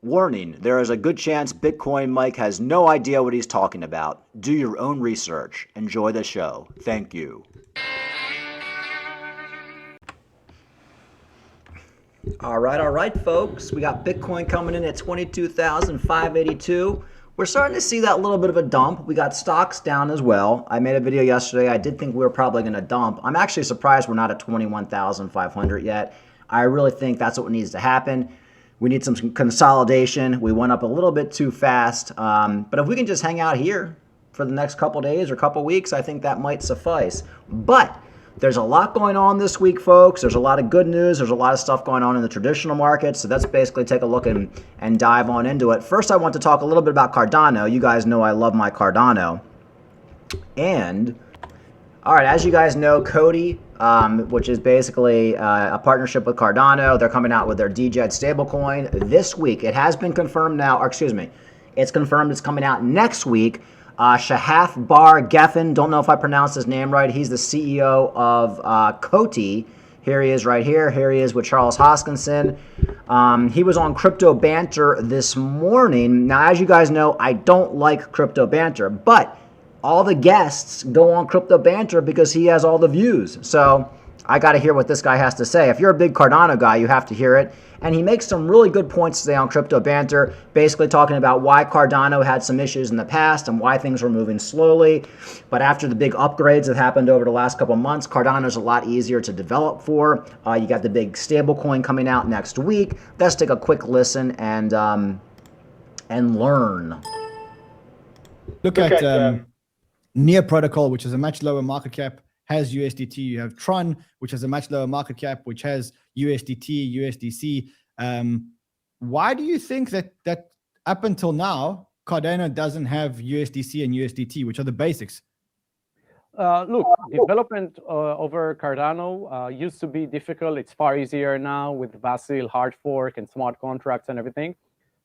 Warning, there is a good chance Bitcoin Mike has no idea what he's talking about. Do your own research. Enjoy the show. Thank you. All right, folks. We got Bitcoin coming in at 22,582. We're starting to see that little bit of a dump. We got stocks down as well. I made a video yesterday. I did think we were probably going to dump. I'm actually surprised we're not at 21,500 yet. I really think that's what needs to happen. We need some consolidation. We went up a little bit too fast. But if we can just hang out here for the next couple days or couple weeks, I think that might suffice. But there's a lot going on this week, folks. There's a lot of good news. There's a lot of stuff going on in the traditional market. So let's basically take a look and dive on into it. First, I want to talk a little bit about Cardano. You guys know I love my Cardano. And, all right, as you guys know, Cody, which is basically a partnership with Cardano, they're coming out with their Djed stablecoin this week. It has been confirmed now, or excuse me, it's confirmed it's coming out next week. Shahaf Bar Geffen, don't know if I pronounced his name right. He's the CEO of Coty. Here he is right here. Here he is with Charles Hoskinson. He was on Crypto Banter this morning. Now, as you guys know, I don't like Crypto Banter, but all the guests go on Crypto Banter because he has all the views. So I got to hear what this guy has to say. If you're a big Cardano guy, you have to hear it. And he makes some really good points today on Crypto Banter, basically talking about why Cardano had some issues in the past and why things were moving slowly. But after the big upgrades that happened over the last couple months, Cardano's a lot easier to develop for. You got the big stablecoin coming out next week. Let's take a quick listen and learn. Look at Near Protocol, which is a much lower market cap, has USDT. You have Tron, which has a much lower market cap, which has USDT, USDC. Why do you think that up until now, Cardano doesn't have USDC and USDT, which are the basics? Look, development over Cardano used to be difficult. It's far easier now with Volatile, hard fork, and smart contracts and everything.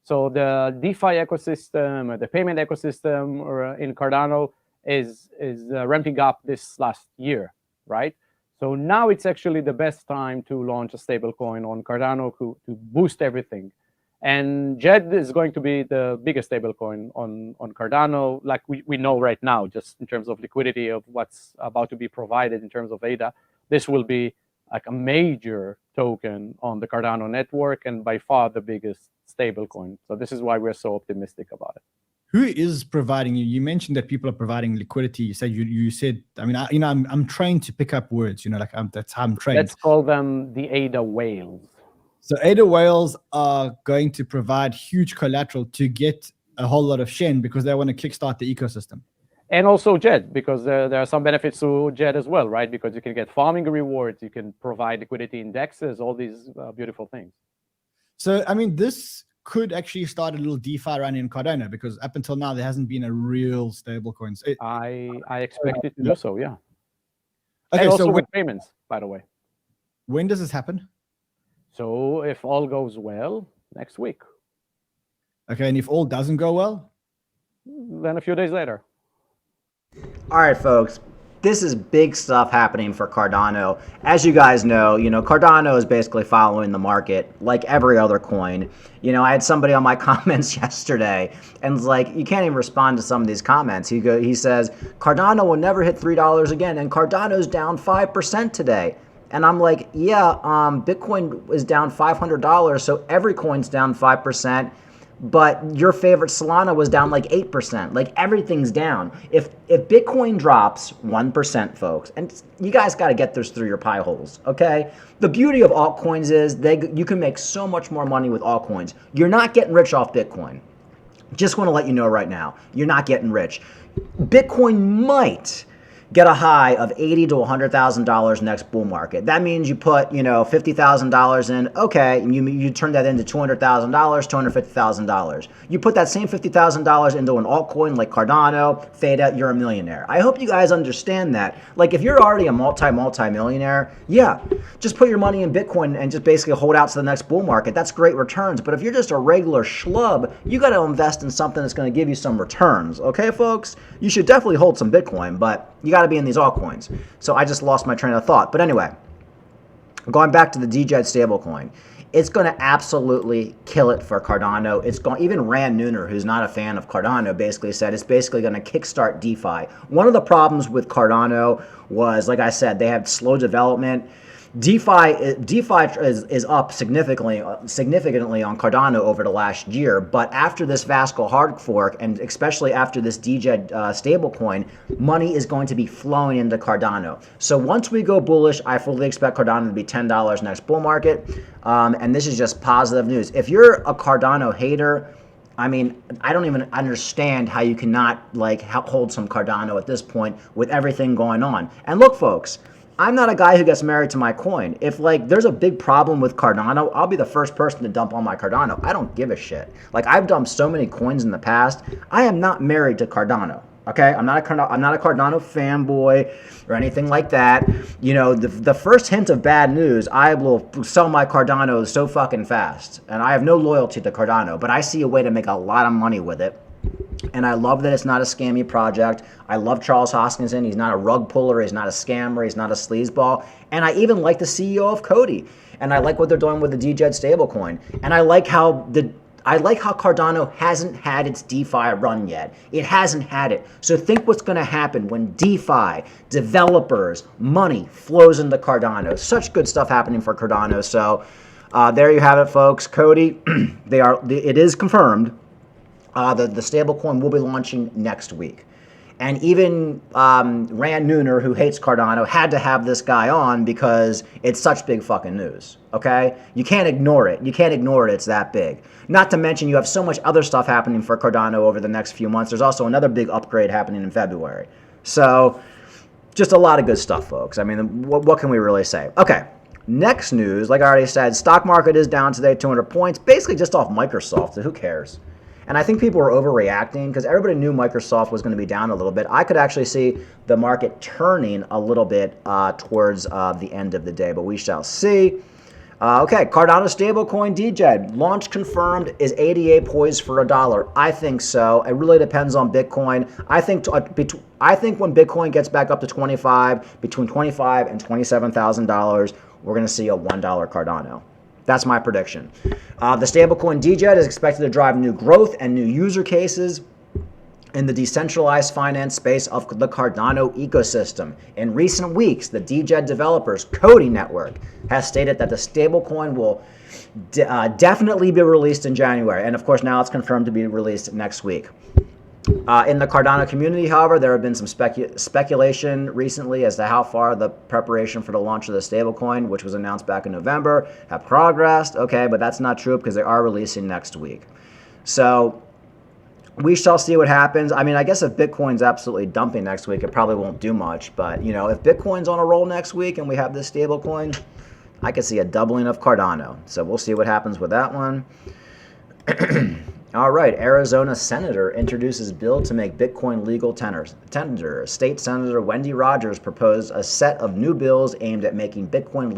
So the DeFi ecosystem, or the payment ecosystem in Cardano is ramping up this last year, right? So now it's actually the best time to launch a stablecoin on Cardano to boost everything. And Djed is going to be the biggest stablecoin on Cardano, like we know right now, just in terms of liquidity of what's about to be provided in terms of ADA. This will be like a major token on the Cardano network and by far the biggest stablecoin. So this is why we're so optimistic about it. Who is providing you? You mentioned that people are providing liquidity. You said you said. I mean, I'm trained to pick up words. That's how I'm trained. Let's call them the ADA whales. So ADA whales are going to provide huge collateral to get a whole lot of Shen because they want to kickstart the ecosystem. And also Djed, because there are some benefits to Djed as well, right? Because you can get farming rewards, you can provide liquidity indexes, all these beautiful things. So I mean, this could actually start a little DeFi run in Cardano because up until now there hasn't been a real stable coin. I expect it to do so, yeah. Okay, and also so with payments, by the way. When does this happen? So if all goes well, next week. Okay, and if all doesn't go well? Then a few days later. All right, folks. This is big stuff happening for Cardano. As you guys know, Cardano is basically following the market like every other coin. I had somebody on my comments yesterday and was like, you can't even respond to some of these comments. He says, Cardano will never hit $3 again, and Cardano's down 5% today. And I'm like, yeah, Bitcoin is down $500, so every coin's down 5%. But your favorite Solana was down like 8%. Like everything's down. If Bitcoin drops 1%, folks, and you guys got to get this through your pie holes, okay? The beauty of altcoins is you can make so much more money with altcoins. You're not getting rich off Bitcoin. Just want to let you know right now, you're not getting rich. Bitcoin might get a high of $80,000 to $100,000 next bull market. That means you put, $50,000 in. Okay, you turn that into $200,000, $250,000. You put that same $50,000 into an altcoin like Cardano, Theta, you're a millionaire. I hope you guys understand that. Like if you're already a multi-millionaire, yeah, just put your money in Bitcoin and just basically hold out to the next bull market. That's great returns. But if you're just a regular schlub, you got to invest in something that's going to give you some returns. Okay, folks? You should definitely hold some Bitcoin, but you got to be in these altcoins. So I just lost my train of thought. But anyway, going back to the Djed stablecoin, it's going to absolutely kill it for Cardano. It's going, even Rand Neuner, who's not a fan of Cardano, basically said it's basically going to kickstart DeFi. One of the problems with Cardano was, like I said, they had slow development. DeFi is up significantly on Cardano over the last year, but after this Vasco hard fork, and especially after this Djed stablecoin, money is going to be flowing into Cardano. So once we go bullish, I fully expect Cardano to be $10 next bull market, and this is just positive news. If you're a Cardano hater, I mean, I don't even understand how you cannot like hold some Cardano at this point with everything going on. And look, folks, I'm not a guy who gets married to my coin. If like there's a big problem with Cardano, I'll be the first person to dump on my Cardano. I don't give a shit. Like I've dumped so many coins in the past. I am not married to Cardano. Okay, I'm not a Cardano fanboy or anything like that. You know, the first hint of bad news, I will sell my Cardano so fucking fast. And I have no loyalty to Cardano, but I see a way to make a lot of money with it. And I love that it's not a scammy project. I love Charles Hoskinson. He's not a rug puller. He's not a scammer. He's not a sleazeball. And I even like the CEO of Cody. And I like what they're doing with the Djed stablecoin. And I like how Cardano hasn't had its DeFi run yet. It hasn't had it. So think what's going to happen when DeFi, developers, money flows into Cardano. Such good stuff happening for Cardano. So there you have it, folks. Cody, it is confirmed. The stablecoin will be launching next week. And even Rand Neuner, who hates Cardano, had to have this guy on because it's such big fucking news, okay? You can't ignore it. You can't ignore it. It's that big. Not to mention you have so much other stuff happening for Cardano over the next few months. There's also another big upgrade happening in February. So just a lot of good stuff, folks. I mean, what can we really say? Okay. Next news, like I already said, stock market is down today 200 points, basically just off Microsoft. So who cares? And I think people were overreacting because everybody knew Microsoft was going to be down a little bit. I could actually see the market turning a little bit towards the end of the day, but we shall see. Okay, Cardano stablecoin Djed launch confirmed. Is ADA poised for $1? I think so. It really depends on Bitcoin. I think when Bitcoin gets back up to between $25,000 and $27,000, we're going to see a $1 Cardano. That's my prediction. The stablecoin Djed is expected to drive new growth and new user cases in the decentralized finance space of the Cardano ecosystem. In recent weeks, the Djed developers Cody Network has stated that the stablecoin will definitely be released in January. And of course, now it's confirmed to be released next week. In the Cardano community, however, there have been some speculation recently as to how far the preparation for the launch of the stablecoin, which was announced back in November, have progressed. Okay, but that's not true because they are releasing next week. So we shall see what happens. I mean, I guess if Bitcoin's absolutely dumping next week, it probably won't do much. But, you know, if Bitcoin's on a roll next week and we have this stablecoin, I could see a doubling of Cardano. So we'll see what happens with that one. All right, Arizona Senator introduces bill to make Bitcoin legal tender. State Senator Wendy Rogers proposed a set of new bills aimed at making Bitcoin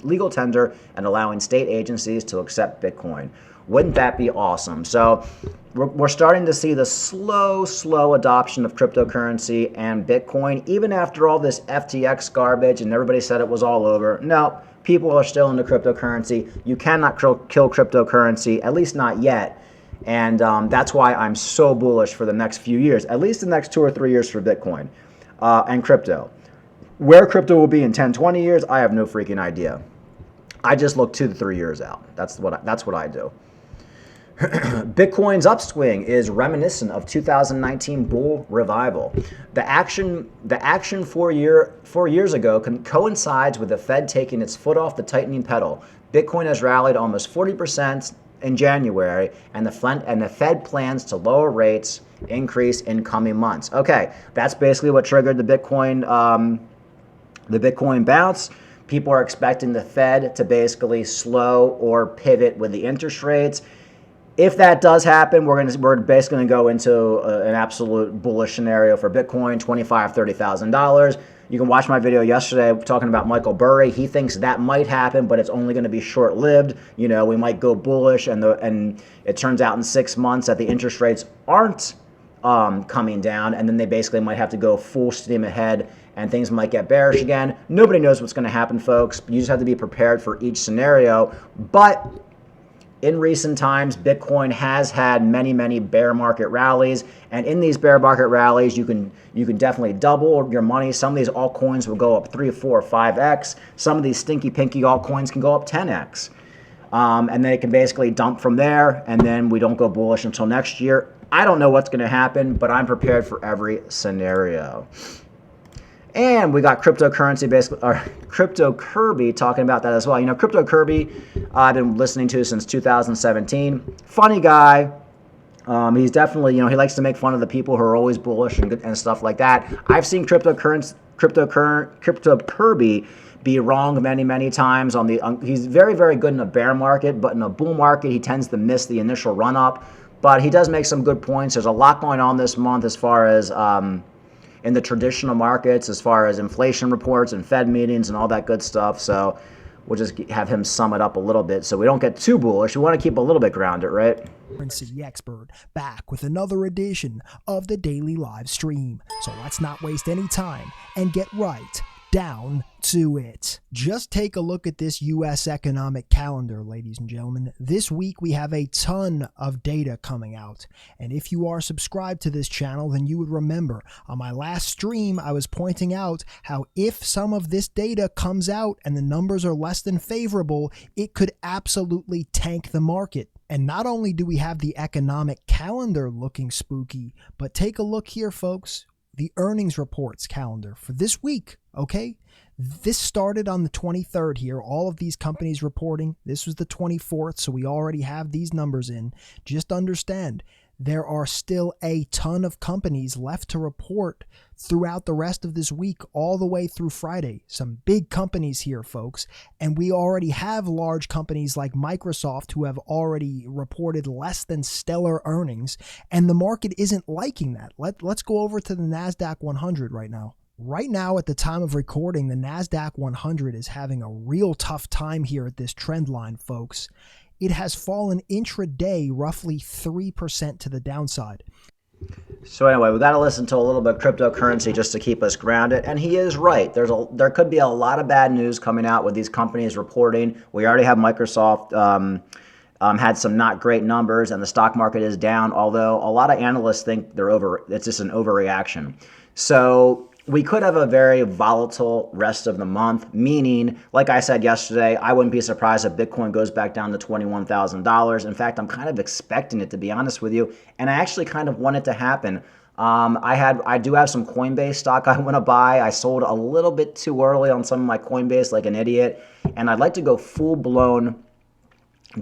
legal tender and allowing state agencies to accept Bitcoin. Wouldn't that be awesome? So we're starting to see the slow adoption of cryptocurrency and Bitcoin, even after all this FTX garbage and everybody said it was all over. No, people are still into cryptocurrency. You cannot kill cryptocurrency, at least not yet. And that's why I'm so bullish for the next few years, at least the next 2 or 3 years for Bitcoin and crypto. Where crypto will be in 10, 20 years, I have no freaking idea. I just look 2 to 3 years out. That's what I do. Bitcoin's upswing is reminiscent of 2019 bull revival. The action 4 years ago coincides with the Fed taking its foot off the tightening pedal. Bitcoin has rallied almost 40% in January, and the Fed plans to lower rates increase in coming months. Okay, that's basically what triggered the Bitcoin bounce. People are expecting the Fed to basically slow or pivot with the interest rates. If that does happen, we're basically going to go into an absolute bullish scenario for Bitcoin, $25,000, $30,000. You can watch my video yesterday talking about Michael Burry. He thinks that might happen, but it's only going to be short-lived. You know, we might go bullish, and it turns out in 6 months that the interest rates aren't coming down, and then they basically might have to go full steam ahead and things might get bearish again. Nobody knows what's going to happen, folks. You just have to be prepared for each scenario. But in recent times, Bitcoin has had many, many bear market rallies, and in these bear market rallies, you can definitely double your money. Some of these altcoins will go up 3, 4, 5x. Some of these stinky pinky altcoins can go up 10x, and then it can basically dump from there, and then we don't go bullish until next year. I don't know what's going to happen, but I'm prepared for every scenario. And we got cryptocurrency, basically, or Crypto Kirby talking about that as well. You know, Crypto Kirby, I've been listening to since 2017. Funny guy. He's definitely, you know, he likes to make fun of the people who are always bullish and stuff like that. I've seen Crypto Kirby be wrong many, many times. He's very, very good in a bear market, but in a bull market, he tends to miss the initial run up. But he does make some good points. There's a lot going on this month as far as in the traditional markets, as far as inflation reports and Fed meetings and all that good stuff. So we'll just have him sum it up a little bit so we don't get too bullish. We want to keep a little bit grounded, right? City Expert back with another edition of the daily live stream. So let's not waste any time and get right down to it. Just take a look at this U.S. economic calendar, ladies and gentlemen. This week we have a ton of data coming out, and if you are subscribed to this channel, then you would remember on my last stream I was pointing out how if some of this data comes out and the numbers are less than favorable, it could absolutely tank the market. And not only do we have the economic calendar looking spooky, but take a look here, folks. The earnings reports calendar for this week, okay? This started on the 23rd here, all of these companies reporting. This was the 24th, so we already have these numbers in. Just understand, there are still a ton of companies left to report throughout the rest of this week, all the way through Friday. Some big companies here, folks. And we already have large companies like Microsoft who have already reported less than stellar earnings, and the market isn't liking that. Let's go over to the NASDAQ 100 right now. Right now, at the time of recording, the NASDAQ 100 is having a real tough time here at this trend line, folks. It has fallen intraday roughly 3% to the downside. So anyway, we got to listen to a little bit of cryptocurrency just to keep us grounded. And he is right. There could be a lot of bad news coming out with these companies reporting. We already have Microsoft had some not great numbers, and the stock market is down. Although a lot of analysts think it's just an overreaction. So we could have a very volatile rest of the month, meaning, like I said yesterday, I wouldn't be surprised if Bitcoin goes back down to $21,000. In fact, I'm kind of expecting it, to be honest with you, and I actually kind of want it to happen. I do have some Coinbase stock I want to buy. I sold a little bit too early on some of my Coinbase like an idiot, and I'd like to go full-blown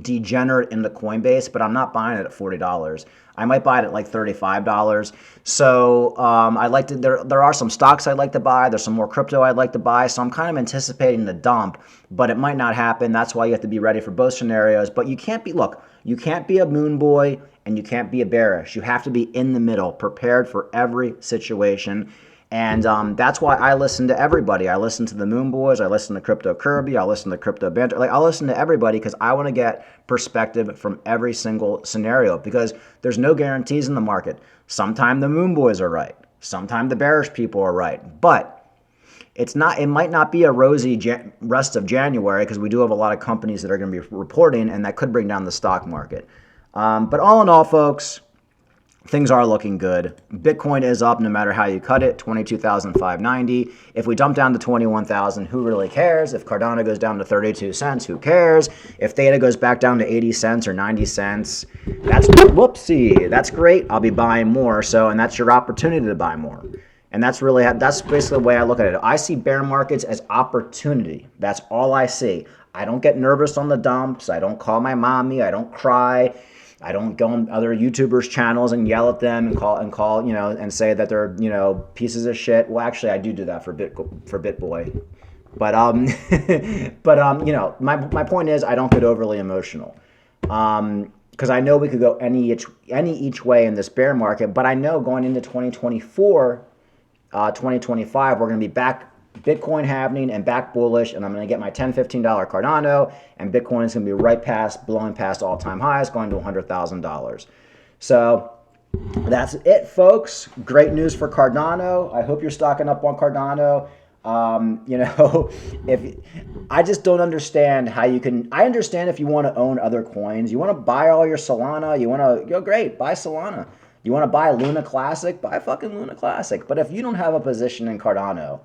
degenerate into Coinbase, but I'm not buying it at $40. I might buy it at like $35. So I like to. There are some stocks I'd like to buy. There's some more crypto I'd like to buy. So I'm kind of anticipating the dump, but it might not happen. That's why you have to be ready for both scenarios. But you can't be. Look, you can't be a moon boy and you can't be a bearish. You have to be in the middle, prepared for every situation. And that's why I listen to everybody. I listen to the Moon Boys. I listen to Crypto Kirby. I listen to Crypto Banter. Like, I listen to everybody because I want to get perspective from every single scenario, because there's no guarantees in the market. Sometimes the Moon Boys are right. Sometimes the bearish people are right. But it might not be a rosy rest of January, because we do have a lot of companies that are going to be reporting, and that could bring down the stock market. But all in all, folks, things are looking good. Bitcoin is up no matter how you cut it, 22,590. If we dump down to 21,000, who really cares? If Cardano goes down to 32 cents, who cares? If Theta goes back down to 80 cents or 90 cents, that's great. I'll be buying more. And that's your opportunity to buy more. And that's basically the way I look at it. I see bear markets as opportunity. That's all I see. I don't get nervous on the dumps. I don't call my mommy. I don't cry. I don't go on other YouTubers' channels and yell at them and call, and say that they're, pieces of shit. Well, actually, I do that for BitBoy. But my point is, I don't get overly emotional. Because I know we could go any each way in this bear market, but I know going into 2024, 2025, we're going to be back Bitcoin happening and back bullish, and I'm going to get my $10, $15 Cardano, and Bitcoin is going to be blowing past all-time highs, going to $100,000. So That's it, folks. Great news for Cardano. I hope you're stocking up on Cardano. You know, if I just don't understand how you can. I understand if you want to own other coins, you want to buy all your Solana, you want to go great, buy Solana. You want to buy Luna Classic, buy fucking Luna Classic. But if you don't have a position in Cardano,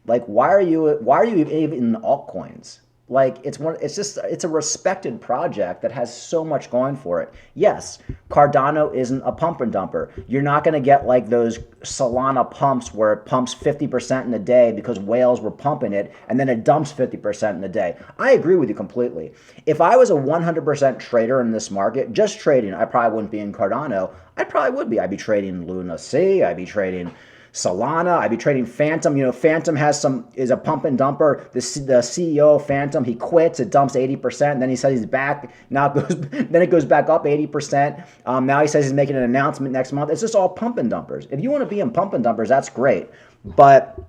like why are you even in altcoins? Like it's a respected project that has so much going for it. Yes, Cardano isn't a pump and dumper. You're not going to get like those Solana pumps where it pumps 50% in a day because whales were pumping it and then it dumps 50% in a day. I agree with you completely. If I was a 100% trader in this market, just trading, I probably wouldn't be in Cardano. I probably would be. I'd be trading Luna C. I'd be trading Solana. I'd be trading Phantom. You know, Phantom is a pump and dumper. The CEO of Phantom, he quits. It dumps 80%. Then he says he's back. Now it goes back up 80%. Now he says he's making an announcement next month. It's just all pump and dumpers. If you want to be in pump and dumpers, that's great. But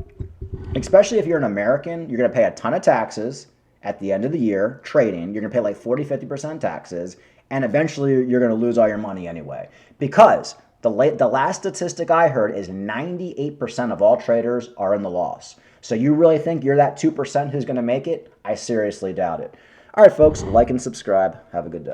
especially if you're an American, you're going to pay a ton of taxes at the end of the year trading. You're going to pay like 40-50% taxes. And eventually you're going to lose all your money anyway. Because the last statistic I heard is 98% of all traders are in the loss. So you really think you're that 2% who's going to make it? I seriously doubt it. All right, folks, like and subscribe. Have a good day.